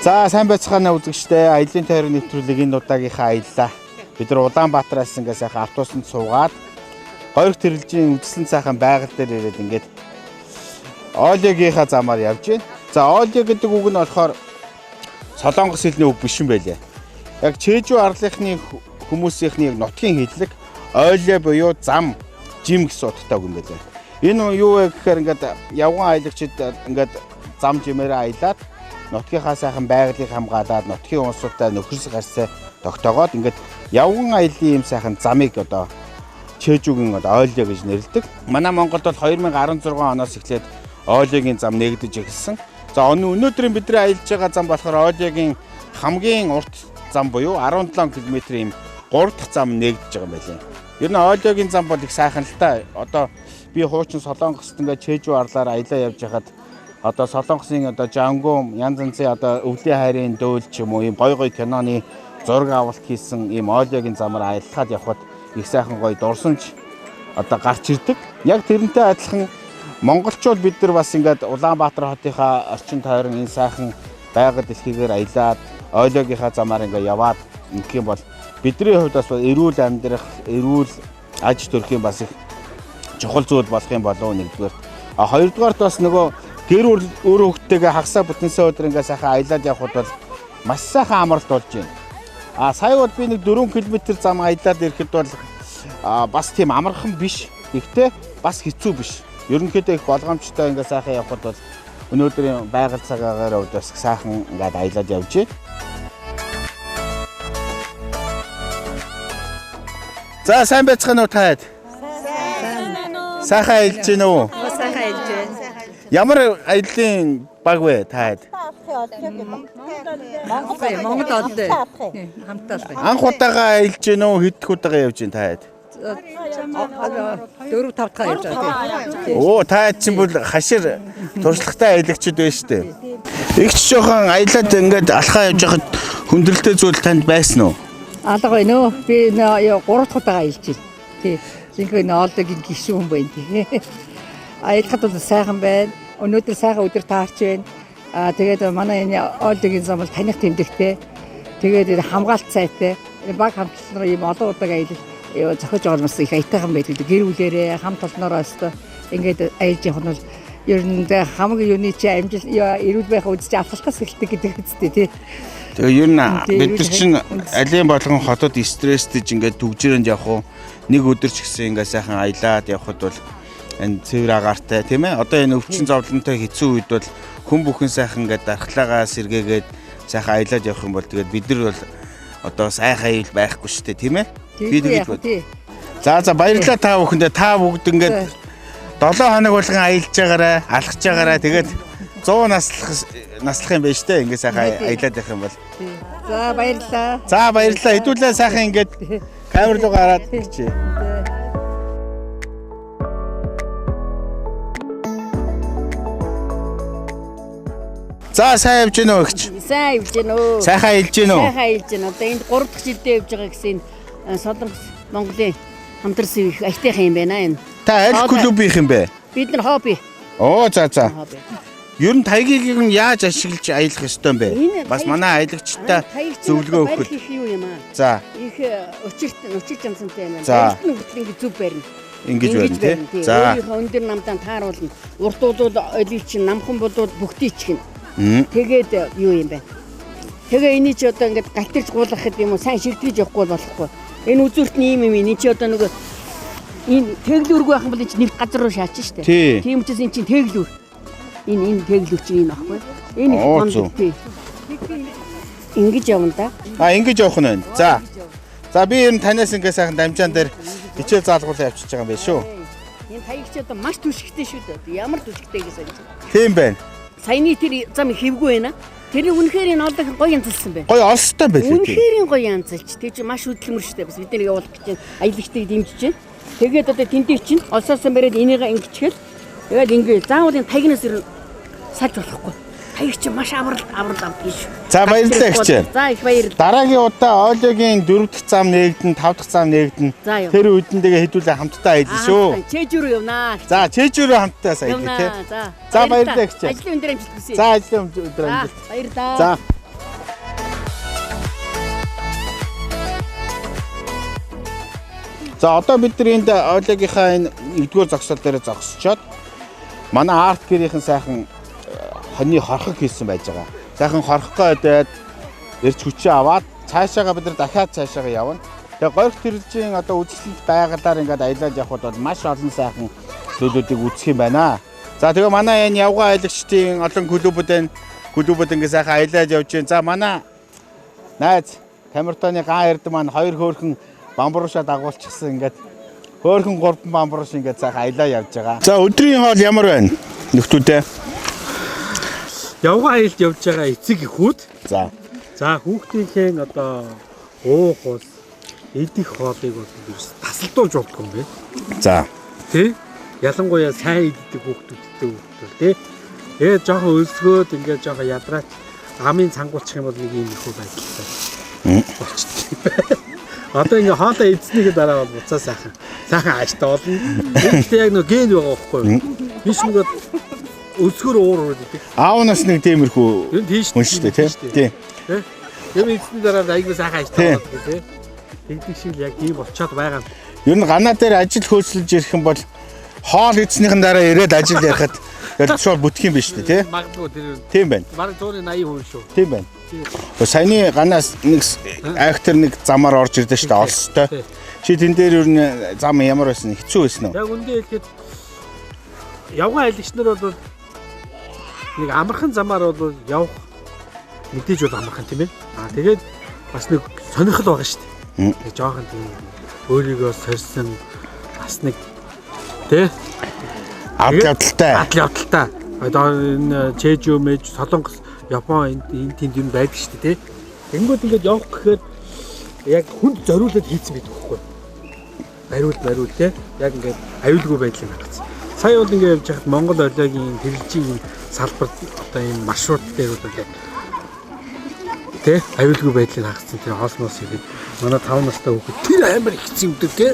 За сайн байцгаана үзэгчдээ аялын тойрог нэвтрүүлэг энэ удаагийнхаа аяллаа. Бид нар Улаанбаатараас ингээ сайхан автобусанд суугаад Гориг тэрэлжийн үдслэн цаахан байгаль дээр ирээд ингээд Олегийнхаа замаар явж байна. За Олег гэдэг үг нь болохоор Солонгос хэлний үг биш юм байлээ. Яг Чежүү арлынхны хүмүүсийнхний нутгийн хэллэг Оле буюу зам, жим гэсэн утгатай үг юм байлээ. Энэ юу вэ гэхээр ингээд явган аялагчид ингээд зам жимээрээ аялаад нутгийнхаа сайхан байгалыг хамгаалаад нутгийн улсуудтай нөхөрс гарсаа тогтоогоод ингээд явган аялын юм сайхан замыг одоо Чежүүгийн Оле гэж нэрлэдэг. Манай Монголд бол 2016 оноос эхлээд Олегийн зам нэгдэж эхэлсэн. За өнөөдрийн бидний аялж байгаа зам болохоор Олегийн хамгийн урт зам буюу 17 км-ийн 3 дахь зам нэгдэж байгаа юм байна. Ер нь Олегийн зам бол их сайхан л та. Одоо би хуучин Солонгост ингээд Чежүү арлаар аялаа явж хахад одоо Солонгосын одоо Жангум янз янзын одоо өвлийн хайрын дөөл ч юм уу ийм гой гой киноны зураг авалт хийсэн ийм Олегийн замаар аялахад явхад их сайхан гоё дурсамж одоо гарч ирдэг. Яг тэрнтэй адилхан монголчууд бид нар бас ингээд Улаанбаатар хотынхаа орчин тойрон энэ сайхан байгаль дэлхийгээр аялаад Олегийнхаа замаар ингээд яваад ингэх юм бол бидний хувьд бас эрүүл амьдрах, эрүүл аж төрхийн бас их чухал зүйл болох юм болов уу нэгдүгээр. А хоёрдугаарт бас нөгөө гэр бүл өөр хөвгтэйгээ хагасаа бүтэнсээ өдөр ингээд сайхан аялаад явхад бол маш сайхан амралт болж байна. А сая бол би нэг 4 км зам аялаад ирэхэд бол бас тийм амархан биш. Гэхдээ бас хэцүү биш. Ерөнхийдөө их болгоомжтой ингээд сайхан явхад бол өнөөдрийн байгаль цагаагаар бас сайхан ингээд аялаад явж байна. За сайн байцгаана уу таад? Сайхан аялж байна уу? Сайхан аялж байна. Ямар аяллаа баг вэ таад? Монгол олдоо. Хамтаа л. Анх удаага аялж байна уу? Хэд удаага явж байна таад? 4-5 дахь явж байгаа. Оо таад чинь бол хашир туршлагатай аялагчд байна шүү дээ. Игч жоохон аялаад ингээд алхаа явж байхад хүндрэлтэй зүйл танд байсан уу? Алга байна уу? Би 3 дахь удаага аялж байна. Тий. Жинхэнэ Олегийн гишүүн байна тий. Аялахад бол сайхан байна. Өнөөдөр сайхан өдөр таарч байна. Тэгээд манай энэ Олегийн зам бол таних тэмдэгтэй. Тэгээд хамгаалт сайтай. Баг хамтлагаар ийм олон удаага аялал зохиож байгаа нь бас их аятайхан байдаг. Гэр бүлээрээ хамт олноороо өстө ингээд аялж явах нь бол ер нь хамгийн юуны чи амжилт эрүүл байх үдч авсалтаас эхэлдэг гэдэг үстэй тий. Тэгээ ер нь бид нар чинь алийн болгон хотод стресстэй ингээд төгжрөөнд явах уу нэг өдөр ч гэсэн ингээд сайхан аялаад явхад бол энэ цэвэр агаартай тийм ээ. Одоо энэ өвчин зовлонтой хэцүү үед бол хүн бүхэн сайхан ингээд дархлаагаа сэргээгээд сайхан аялаад явах юм бол тэгээд бид нар бол одоо сайхан аял байхгүй шүү дээ тийм ээ. Би тэгээд бод. За баярлалаа та бүхэндээ та бүгд ингээд 7 хоног болгон аялж байгаарай, алхаж байгаарай. Тэгээд 100 наслах юм байна шүү дээ. Ингээд сайхан аялаад явах юм бол. За баярлалаа. За баярлалаа. Хэдүүлээ сайхан ингээд камер руу гараад ирчээ. За сайн явж гэнэ үү ихч? Сайн явж гэнэ үү? Сайхан аялж гэнэ үү? Сайхан аялж гэнэ. Одоо энд 3 дахь жилдээ явж байгаа гэсэн Солонгос Монголын хамтарсан их аятайхан юм байна энэ. Та аль клубийнх юм бэ? Бид нар хобби. Оо за. Ер нь тайгийг нь яаж ашиглаж аялах ёстой юм бэ? Бас манай аялагчтай зөвлөгөө өгөх. Юу юм аа? За. Их өчирт юмсантай юм байна. За. Ингэж зүг барина. Ингэж байна тий. За. Өөрийнхөө өндөр намтаа тааруулна. Урт болвол олив чинь, намхан болвол бүгдий чихнэ. Тэгээд юу юм бэ? Тэгээ энийг чи одоо ингээд галтэрж гуулгах гэдэг юм уу? Сайн шигдгийж явахгүй болохгүй. Энэ үзүүртний юм энэ чи одоо нөгөө энэ тэглүүрг байх юм бол энэ чи нэг газар руу шаач штэ. Тийм учраас энэ чинь тэглүүр. Энэ тэглүүр чинь энэ баггүй. Энэ их гонд тий. Ингэж явна да. Ингэж явах нь байна. За. За би ер нь танаас ингээ сайхан дамжаан дээр хичээл заалгуулаа явчихж байгаа юм байна шүү. Энэ таягч одоо маш түшигтэй шүү дээ. Ямар түшигтэй гэсэн чинь. Тийм байна. Саяны тэр зам хэвгүй байна. Тэр үнэхээр энэ Олег гоё янзалсан байна. Гоё олстой байлээ тий. Үнэхээр гоё янзалч. Тэр чинь маш хөдөлмөр шүү дээ. Бас бид нэр явуулах гэж байна. Аялагчдыг дэмжиж байна. Тэгээд одоо тэндээ чинь олсоосон бариад энийг ингэчгээл тэгээд ингээ заавал энэ тагнаас салж болохгүй. Таяг чи маш аврал авчих. За баярлалаа ихч. За их баярлалаа. Дараагийн удаа Олегийн 4 дахь зам нэгдэн, 5 дахь зам нэгдэн. Тэр үдэнтэйгээ хэдүүлээ хамтдаа аялна шүү. Чежүү рүү явнаа. За Чежүү рүү хамтдаа аялна тий. За баярлалаа ихч. Ажлын өндөр амжилт хүсье. За ажлын өндөр амжилт. Баярлалаа. За За одоо бид нар энд Олегийнхаа энэ 1-р зогсоол дээр зогсчоод манай арт гэрийнхэн сайхан хоньны хорхог хийсэн байж байгаа. Сайхан хорхогоо дээд ирж хүчээ аваад цаашаага бид нар дахиад цаашаага явна. Тэгээ горьх тэрэлжийн одоо үзэсгэлэнт байгалаар ингээд аялаад явхад бол маш олон сайхан зүйлүүдийг үзэх юм байна. За тэгээ манай энэ явган аялагчдын олон клубүүд ингээд сайхан аялаад явж байна. За манай найз Камертоны гаан эрд маань 2 хөөрхөн бамбууршаа дагуулчихсан ингээд хөөрхөн 3 бамбуурш ингээд сайхан аялаа явж байгаа. За өдрийн хоол ямар байна? Нөхдүүдээ. Явган аялд явж байгаа эцэг эхүүд. За хүүхдийнхээ одоо уух бол идэх хоолыг бол тасалдуулж болдгоо юм бэ. За. Тэ? Ялангуяа сайн иддэг хүүхдүүдтэй тий. Жоохон өлсгөөд ингээд жоохон ядраач амын цангуулчих юм бол нэг юм их байдалтай. Одоо ингээ хоолоо эзснийхээ дараа бол буцаа сайхан ааштай болно. Гэхдээ яг нэг ген байгаа байхгүй юу? Биш нэг өлсгөр уур гэдэг. Аавнаас нэг тиймэрхүү хүн шүү дээ тий. Яг эзсний дараа айгүй сайхан ааштай болно тий. Тэгдэг шиг яг ийм болчиход байгаа. Ер нь ганаа дээр ажил хөөцөлж ирэх юм бол хоол эзнийхэн дараа ирээд ажил ярихад яг шууд бүтэх юм биш үү тий? Магадгүй тэр. Тийм байна. Бараг 180% шүү. Тийм байна. Саяны ганаас нэг актер нэг замаар орж ирдэ шүү дээ олстой. Чи тэн дээр ер нь зам ямар байсан хэцүү байсан уу? Яг үндэ хэлэхэд явган аялагч нар бол нэг амархан замаар бол явах мэдээж бол амархан тийм ээ. Тэгээд бас нэг сонирхол байгаа шүү дээ. Тэг жоохон тийм өөрийгөө сорьсон бас нэг тий адал явдалтай. Одоо энэ Чежу мэж Солонгос Япон энэ тэнд юм байдаг шүү дээ тий. Тэнгүүд ингээд явах гэхээр яг хүнд зориулаад хийцэн байдаг байхгүй. Бариул тий. Яг ингээд аюулгүй байдлыг хангацсан. Сая бол ингээд явж хахад Монгол Олегийн тэрэлжийн салбар одоо энэ маршрут дээр бол тий аюулгүй байдлыг хангацсан тэр хоолноос ихэд манай 5 настай хүүхэд тэр амар ихсэн юм дээ тий.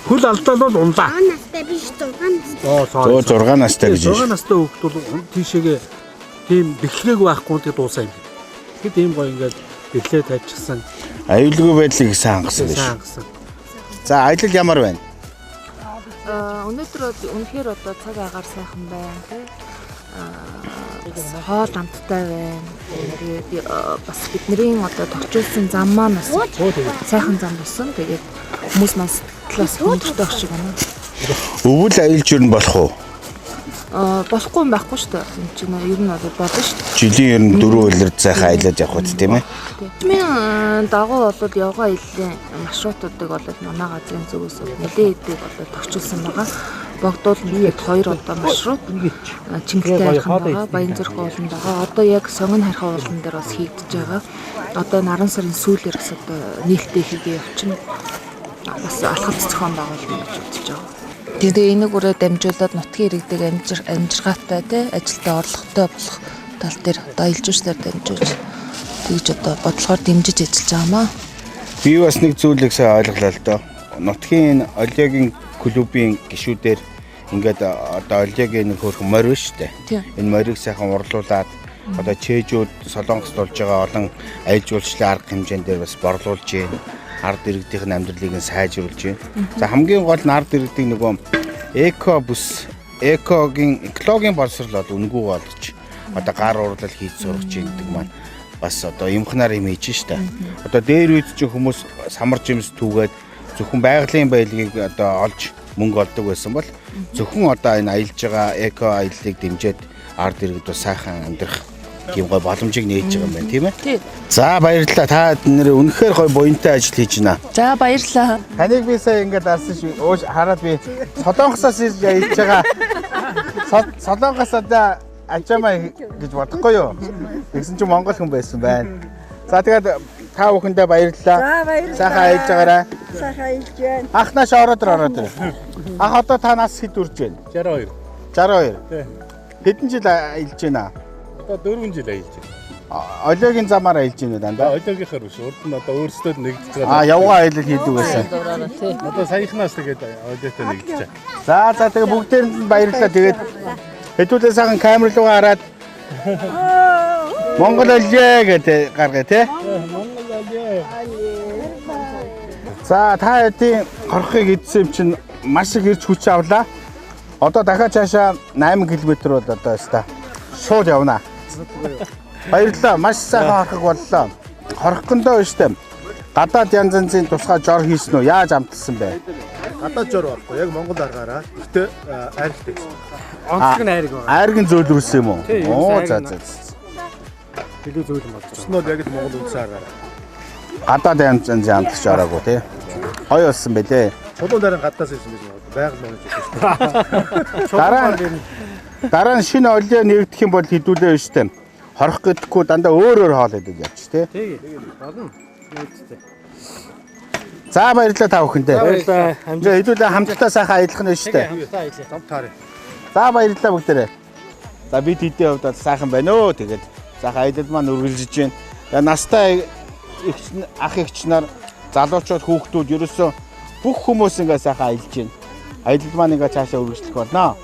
Хөл алдаа бол унлаа. 5 настай биш 6 настай. 6 настай гэж. 6 настай хүүхэд бол тийшээгээ тийм бэхлээг байхгүй тэгээд дуусаа юм. Тэгэхэд ийм гоё ингээд бэхлээ тавьчихсан. Аюулгүй байдлыг хангасан биш. За аялал ямар байна? Өнөөдөр үнэхээр одоо цаг агаар сайхан байна тий. Хоол амттай байна. Тэгээд бас бидний одоо тогтчулсан зам маань бас сайхан зам болсон. Тэгээд хүмүүс маань сэтгэлээс хүндэртэй ах шиг байна. Өвөл аялж ирнэ болох уу? Болохгүй юм байхгүй шүү дээ. Энд чинь ер нь бол болно шүү дээ. Жилийн ер нь 4 өдөр сайхан аялаад явах үү тийм ээ? Миний дагуу бол явган аяллаа маршрутуудыг бол манай газрын зүгээс нэлээд идэг бол тогтчулсан байгаа. Богдуул нэг 2 удаа маршрут Чингэлтэй хайрхан байгаа, Баянзүрх ууланд байгаа. Одоо яг Сонгон хайрхан уулан дээр бас хийгдэж байгаа. Одоо наран сарын сүүлээр бас одоо нээлттэй хийгээ явчихна. Бас алхам зохион байгуулалт гэж үзэж байгаа. Тэгээ энийг өрөө дамжуулаад нутгийн иргэдэг амжиргаатай тий ажилдаа орлоготой болох тал дээр одоо илжүүлснээр дамжуулж тэгж одоо бодлогоор дэмжиж ажиллаж байгаамаа. Би бас нэг зүйлийг сайн ойлголоо л доо. Нутгийн Олегийн клубын гишүүдээр ингээд одоо Олегийн нэг хөрх морь шүү дээ. Энэ морийг сайхан урлуулад одоо Чежууд Солонгост болж байгаа олон аялал жуулчлалын арга хэмжээнд дээр бас борлуулж байна. Ард иргэдийн амьдралыг нь сайжруулж байна. За хамгийн гол нь ард иргэдийн нөгөө экологийн боловсрол бол үнгүй болж одоо гар урлал хийж сургаж гэдэг маань бас одоо юмхнаар юм хийж штэ. Одоо дээр үед чинь хүмүүс самар жимс түүгээд зөвхөн байгалийн баялагийг одоо олж мөнгө олдог байсан бол зөвхөн одоо энэ аялж байгаа эко аяллыг дэмжиж ард иргэд бас сайхан амьдрах тийм гой боломжийг нээж байгаа юм байна тийм ээ. За баярлалаа. Та нэр үнэхээр гой буянтай ажил хийж байна. За баярлалаа. Таныг би сая ингээд арсан шүү. Өөш хараад би Солонгосоос ирж аялж байгаа. Солонгос одоо ачаамаа гэж бодохгүй юу? Тэгсэн чинь Монгол хүн байсан байна. За тэгээд та бүхэндээ баярлалаа. За баярлалаа. Сайхан аялж байгаарай. Сайхан аялж байна. Ахнаш ороод ир. Ах одоо та нас хэд үрж байна? 62. 62. Тий. Хэдэн жил аялж байна? Одоо 4 жил аялж байна. Олегийн замаар аялж байна дандаа. Олеогийнхаар биш. Урд нь одоо өөрсдөө нэгдэж байгаа. Явган аялал хийдэг байсан. Одоо саяхнаас тэгээд Олеотой нэгдэж байгаа. За тэгээ бүгдээрэнд нь баярлалаа. Тэгээд хэдүүлээ сайхан камер руу хараад Монгол олё гэдэг гаргая тий. Монгол олё. За та хэдийн хорхыг идсэн юм чинь маш их ирж хүч авлаа. Одоо дахиад цаашаа 8 км бол одоо өстой шууд явна. Баярлалаа. Маш сайхан хорхог боллоо. Хорхондоо өстой. Гадаад янз янзын тусгай жор хийсэн үү? Яаж амтсан бэ? Гадаад жор байхгүй. Яг Монгол аргаараа. Гэтэ айрхтай. Онцлог нь айраг байгаа. Айргийн зөөлрүүлсэн юм уу? Оо за. Илүү зөөлөн болж Цус нь бол яг л Монгол үндэс аргаараа. Гадаад янз янзын амтлагч ороогүй тий. Гоё болсон байлээ. Чулуун дарын гаднаас ирсэн байж магадгүй. Байгаль менежер шүү дээ. Дараа нь шинэ олио нэгдэх юм бол хідүүлээ өштэй. Хорох гэдэггүй дандаа өөр хоол идэж явчих тий. Тэгээ. Болно. Нөөцтэй. За баярлалаа та бүхэндээ. Баярлалаа. Амжаа хідүүлээ хамтдаа сайхан аялах нь өштэй. Зам таарэ. За баярлалаа бүгдээрээ. За бид хэдийн хувьд сайхан байна өө. Тэгээд сайхан аялал маань үргэлжлэж байна. За настай ах эгч нар залуучууд хүүхдүүд ерөөсөө бүх хүмүүс ингээ сайхан аялж байна. Аялал маань ингээ цаашаа үргэлжлэх болно.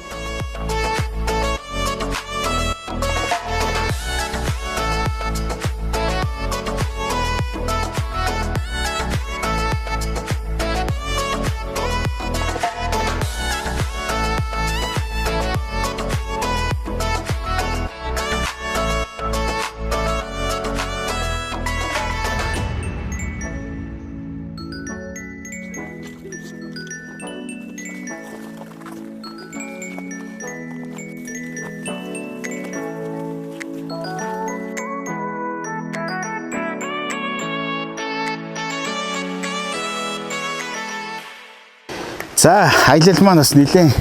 За аялал маань бас нэлээд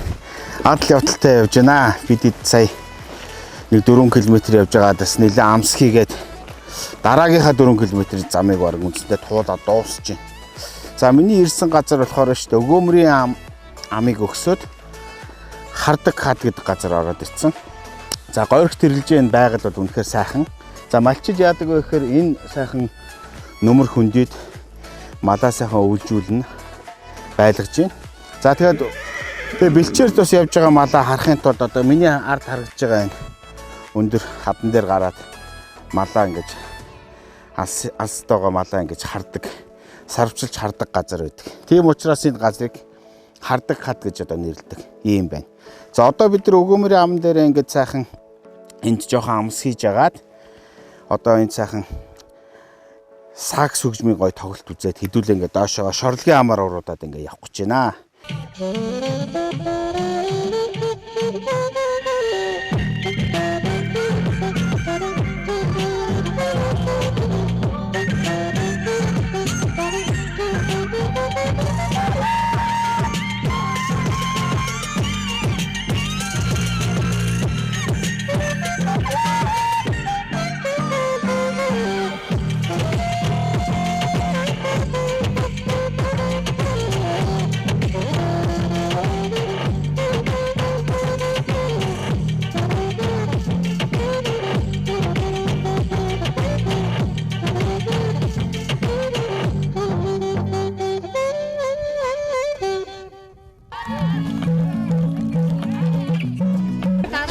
адал явдалтай явж байна. Бид сая нэг 4 км явж байгаад бас нэлээд амс хийгээд дараагийнхаа 4 км замыг бараг үнэндээ туулаад дуусч байна. За миний ирсэн газар болохоор шүү дээ өгөөмрийн амыг өгсөд хардаг хад гэдэг газар ороод ирсэн. За гойрогт тэрэлжээ байгаль бол үнэхээр сайхан. За малчид яадаг вэ гэхээр энэ сайхан нөмөр хүндийд малаа сайхан өвлжүүлнэ байлгаж байна. За тэгээд бэлчээрд бас явж байгаа малаа харахын тулд одоо миний ард харагдж байгаа энэ өндөр хадан дээр гараад малаа ингэж алстойгоо малаа ингэж хардаг, сарвчилж хардаг газар байдаг. Тийм учраас энэ газрыг хардаг хад гэж одоо нэрлэдэг юм байна. За одоо бид нар өгөөмрийн ам дээр ингэж сайхан энд жоохон амс хийж агаад одоо энэ сайхан сакс хөгжмийн гой тоглолт үзээд хэдүүлээ ингээд доошоо шорлогийн амаар уруудаад ингээд явах гэж байна.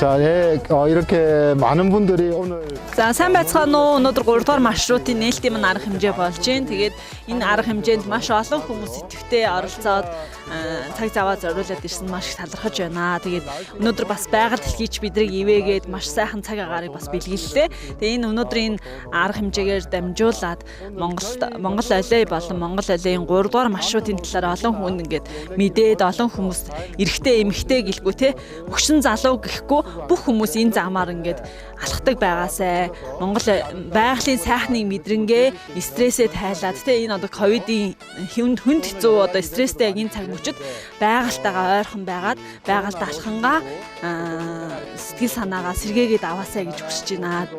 자, 예, 이렇게 많은 분들이 오늘 За сайн байцгаана уу. Өнөөдөр 3 дугаар маршрутын нээлтийн мань арга хэмжээ болж байна. Тэгээд энэ арга хэмжээнд маш олон хүмүүс идэвхтэй оролцоод цаг заваа зориулаад ирсэн маш их талархаж байна. Тэгээд өнөөдөр бас байгаль дэлхийч бидрийг ивэгээд маш сайхан цаг агаарыг бас бэлгэллээ. Тэгээд энэ өнөөдрийн арга хэмжээгээр дамжуулаад Монгол олио болон Монгол олиын 3 дугаар маршрутын талаар олон хүн ингээд мэдээд олон хүмүүс эрэгтэй эмэгтэй гэлгүй те өгшин залуу гэхгүй бүх хүмүүс энэ замаар ингээд алхдаг байгаасай. Монгол байгалийн сайхныг мэдрэнгээ стрессээ тайлаад те энэ одоо ковидын хүнд хэцүү одоо стресстэй яг энэ цаг мөчид байгальтайгаа ойрхон байгаад байгальд алхангаа сэтгэл санаагаа сэргээгээд аваасай гэж хүсэж байна.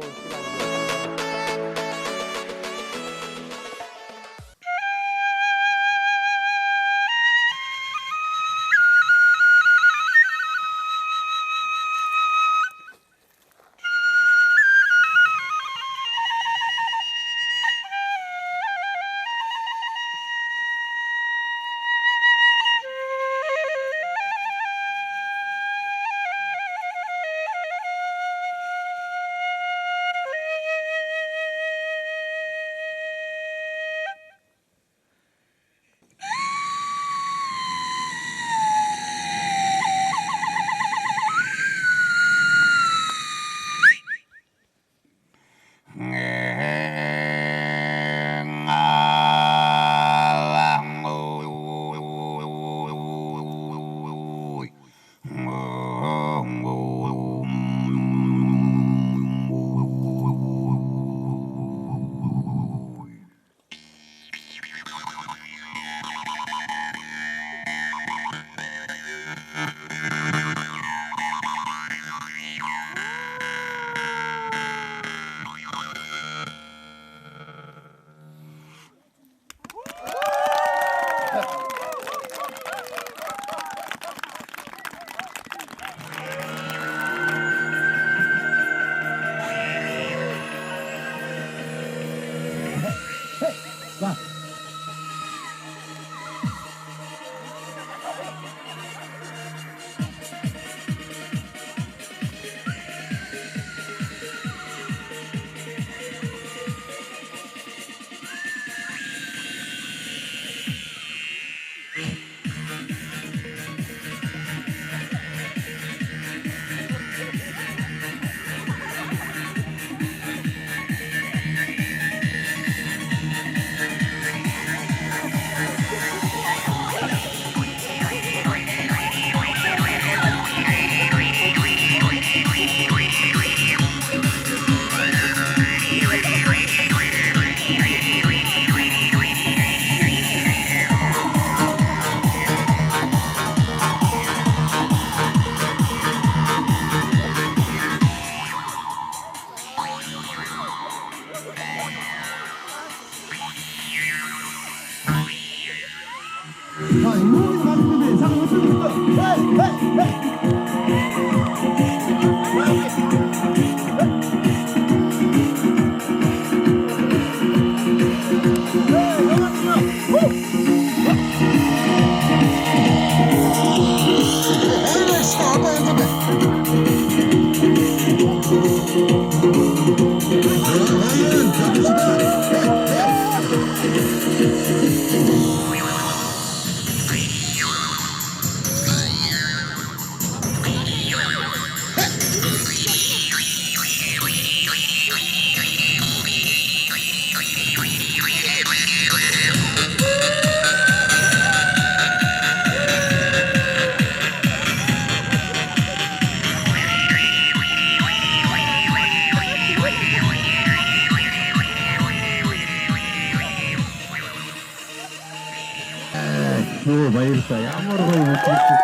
Баярлалаа. Ямар гоё хөтлөлт.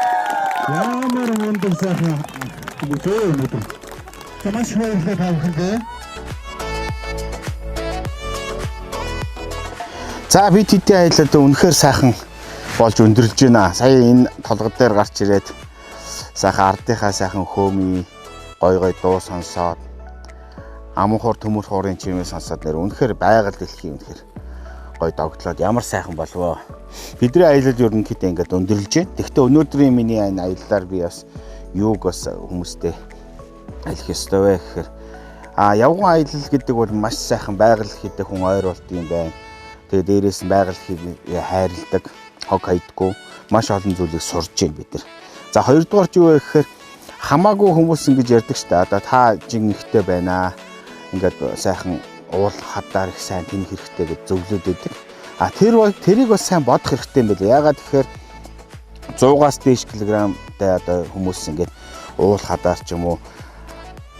Ямар мундаг сайхан бүжөө өнөдөр. Тамаш баярлалаа тавхандаа. За бид хэдийн аялал үнэхээр сайхан болж өндөрлж байна. Сая энэ толгод дээр гарч ирээд сайхан ардынхаа сайхан хөөмий гой дуу сонсоод амуухар төмөр хуурын чимээ сонсоод нэр үнэхээр байгаль дэлхийн үнэхээр гой догтлоод ямар сайхан болвоо. Бидний аялал ерөнхийдөө ингээд өндөрлж байна. Тэгэхдээ өнөөдрийн миний энэ аяллаар би бас юуг бас хүмүүстэй аялах ёстой вэ гэхээр явган аялал гэдэг бол маш сайхан байгаль дэлхийд хүн ойр болд юм байна. Тэгээ дээрээс нь байгаль дэлхийг хайрладаг, хог хайдаггүй маш олон зүйлийг сурж байна бид нар. За хоёрдугаар юу вэ гэхээр хамаагүй хүмүүс ингэж ярьдаг ч та та жин ихтэй байна. Ингээд сайхан уул хадаар их сайн тэнх хэрэгтэй гэж зөвлөд өгдөг. Тэрийг бас сайн бодох хэрэгтэй юм байна. Яагаад тэгэхээр 100-аас дээш килограммтай одоо хүмүүс ингээд уул хадаар ч юм уу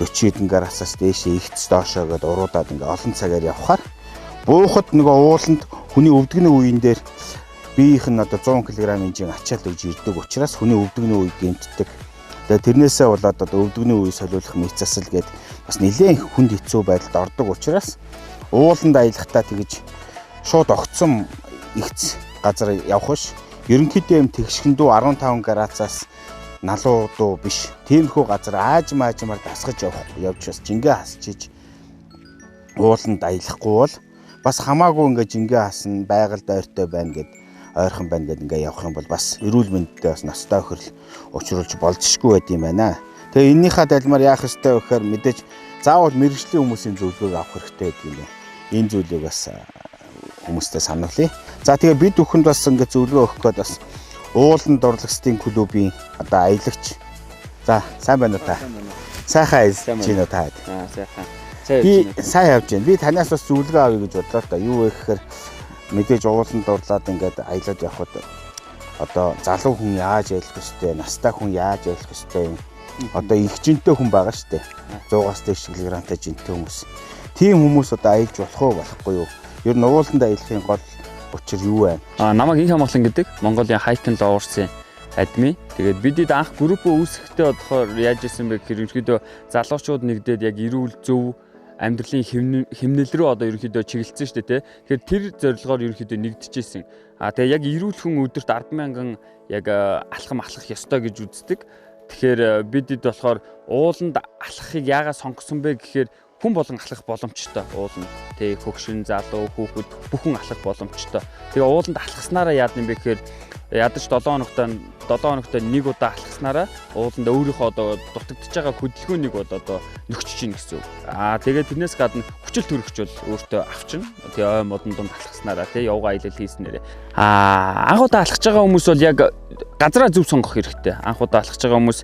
40 хэдэн градусаас дээшээ ихц доошоо гээд уруудаад ингээд олон цагаар явхаар буухад нөгөө ууланд хүний өвдөгний үеийн дээр биеийнх нь одоо 100 кг-ийн жин ачаал өгж ирдэг учраас хүний өвдөгний үе гэмтдэг. Тэгээ тэрнээсээ болоод одоо өвдөгний үе солиулах мэцэсэл гээд бас нэлээд хүнд хэцүү байдалд ордог учраас ууланд аялахдаа тэгж шууд огцсон ихц газар явах биш. Ерөнхийдөө юм тэгшгэндүү 15 градусаас налуу дуу биш. Тиймэрхүү газар аажмаар дасгаж явж бас жингээ хасчиж ууланд аялахгүй бол бас хамаагүй ингээ жингээ хасна байгальд ойртой байна гэд ойрхон байна гэд ингээ явах юм бол бас эрүүл мэндэд бас настай өхөрл учруулж болзошгүй байд юм байна. Тэгээ эннийхээ далмаар яах ёстой вэ гэхээр мэдээж заавал мэрэгжлийн хүмүүсийн зөвлөгөөг авах хэрэгтэй гэдэг юм байна. Энэ зүйлийг бас хүмүүстээ сануулъя. За тэгээ бид бүхэнд бас ингээ зөвлөгөө өгөх гээд бас ууланд урлагчдын клубын одоо аялагч. За сайн байна уу та? Сайхан ажиллаж байна уу та? Сайхан. Би сайн явж байна. Би танаас бас зөвлөгөө авъя гэж бодлоо та. Юу вэ гэхээр мэдээж ууланд дурлаад ингээд аялаад явхад одоо залуу хүн яаж аялах ёстой, настай хүн яаж аялах ёстой юм. Одоо их жинтэй хүн байгаа шүү дээ. 100-аас дээш килограмтай жинтэй хүмүүс. Тийм хүмүүс одоо аялж болох уу болохгүй юу? Ер нь ууланд аялахын гол учир юу вэ? Намайг Инх Амгалан гэдэг Mongolia Hiking Lovers-ийн адми. Тэгээд бидэд анх группөө үүсгэхдээ болохоор яаж исэн бэ гэхээр ерөнхийдөө залуучууд нэгдээд яг эрүүл зөв амьдралын хэмнэл рүү одоо ерөнхийдөө чиглэлсэн шүү дээ. Тэгэхээр тэр зорилгоор ерөнхийдөө нэгдэжсэн. Тэгээ яг эрүүл хүн өдөрт 100000 яг алхам ёстой гэж үздэг. Тэгэхээр бидэд болохоор ууланд алхахыг яагаад сонгосон бэ гэхээр хүн болон алхах боломжтой ууланд. Тэг хөгшин залуу хүүхэд бүхэн алхах боломжтой. Тэгээ ууланд алхаснараа яад юм бэ гэхээр ядаж 7 хоногт нэг удаа алхаснараа ууланд өөрийнхөө одоо дутагдж байгаа хөдөлгөөнийг одоо нөхчж гин гэсэн үг. Тэгээд тэрнээс гадна хүчил төрөгч бол өөртөө авчна. Тэгээ ой модон дунд алхаснараа тий явгаа аялал хийснээрээ. Анхудаа алхаж байгаа хүмүүс бол яг газраа зөв сонгох хэрэгтэй. Анхудаа алхаж байгаа хүмүүс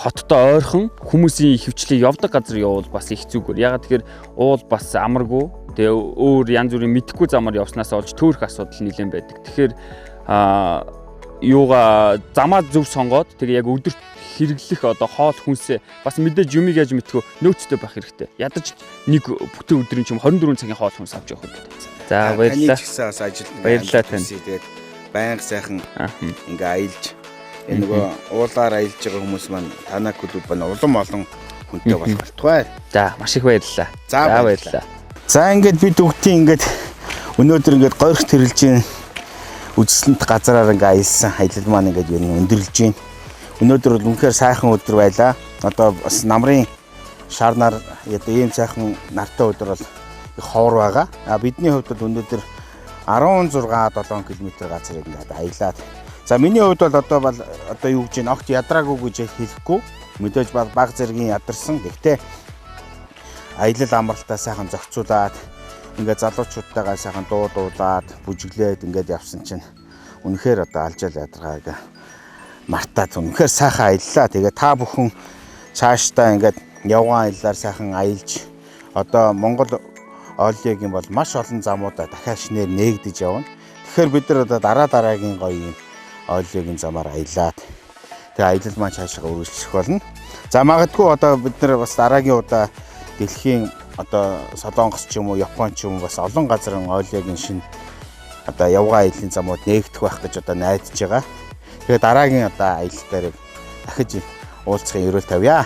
хоттой ойрхон хүмүүсийн хөвчлийг явдаг газар явуул бас их зүгээр. Ягаад тэгэхээр уул бас амаргүй. Тэгээ өөр янз бүрийн мэдхгүй замаар явснаас олж төөрөх асуудал нэлээд байдаг. Тэгэхээр юугаа замаа зөв сонгоод тэгээ яг өдөрт хэрэглэх одоо хоол хүнсээ бас мэдээж юмыг яаж мэдхөө нөөцтэй байх хэрэгтэй. Ядаж нэг бүтэн өдрийн чим 24 цагийн хоол хүнс авч явах хэрэгтэй. За баярлалаа. Таны ч гэсэн бас ажилд баярлалаа тань. Тэгээд байнга сайхан ингээ аялж энэ нөгөө уулаар аялж байгаа хүмүүс маань танаа клуб байна улам олон хүнтэй болох болтугай. За маш их баярлалаа. За баярлалаа. За ингээд бид бүгдийн ингээд өнөөдөр ингээд горих тэрэлж үзэсгэлэнт газараар ингээ аялсан аялал маань ингээд юу өндөрлж байна. Өнөөдөр бол үнэхээр сайхан өдөр байлаа. Одоо бас намрын шарнаар ийм сайхан нартай өдөр бол их ховор байгаа. Бидний хувьд бол өнөөдөр 16-7 км газар ингээд аялаад. За миний хувьд бол одоо юу гэж огт ядраагүй гэж хэлэхгүй. Мэдээж баг зэргийн ядарсан. Гэхдээ аялал амралтаа сайхан зохицуулаад ингээд залуучуудтайгаа сайхан дуулаад бүжиглээд ингээд явсан чинь үнэхээр одоо алжаал ядаргааг мартаад үнэхээр сайхан аяллаа. Тэгээ та бүхэн цаашдаа ингээд явган аяллаар сайхан аялж одоо Монгол оолыг бол маш олон замуудаа дахиад шинээр нээгдэж явна. Тэгэхээр бид нар одоо дараагийн гоё юм оолыг замаар аялаад тэгээ аялал маань цаашаа үргэлжлэх болно. За магадгүй одоо бид нар бас дараагийн удаа дэлхийн одоо Солонгос ч юм уу Япон ч юм уу бас олон газрын оолын шинэ одоо явган аяллаа замууд нээгдэх байх гэж одоо найдаж байгаа. Тэгээ дараагийн одоо аялал дээр дахиж уулзахын ерөөл тавья.